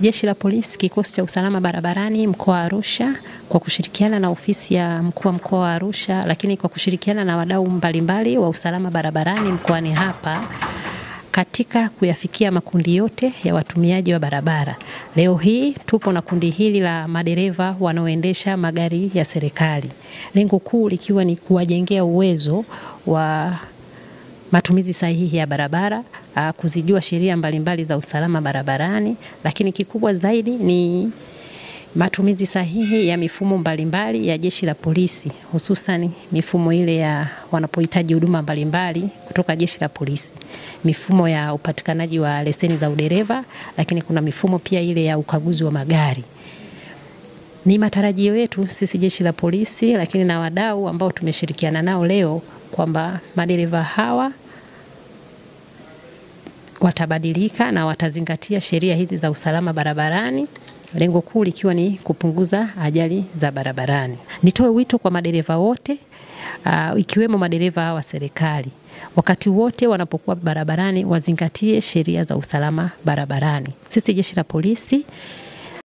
Jeshi la Polisi kikosi cha usalama barabarani mkoa wa Arusha kwa kushirikiana na ofisi ya mkuu wa mkoa wa Arusha, lakini kwa kushirikiana na wadau mbalimbali wa usalama barabarani mkoani hapa katika kuyafikia makundi yote ya watumiaji wa barabara. Leo hii tupo na kundi hili la madereva wanaoendesha magari ya serikali. Lengo kuu likiwa ni kuwajengea uwezo wa matumizi sahihi ya barabara, kuzijua sheria mbalimbali za usalama barabarani, lakini kikubwa zaidi ni matumizi sahihi ya mifumo mbalimbali ya Jeshi la Polisi, hususan mifumo ile ya wanapohitaji huduma mbalimbali kutoka Jeshi la Polisi. Mifumo ya upatikanaji wa leseni za udereva, lakini kuna mifumo pia ile ya ukaguzi wa magari. Ni matarajio yetu sisi Jeshi la Polisi, lakini na wadau ambao tumeshirikiana nao leo kwamba madereva hawa watabadilika na watazingatia sheria hizi za usalama barabarani, lengo kuu likiwa ni kupunguza ajali za barabarani. Nitoe wito kwa madereva wote, ikiwemo madereva wa serikali, wakati wote wanapokuwa barabarani wazingatie sheria za usalama barabarani. Sisi Jeshi la Polisi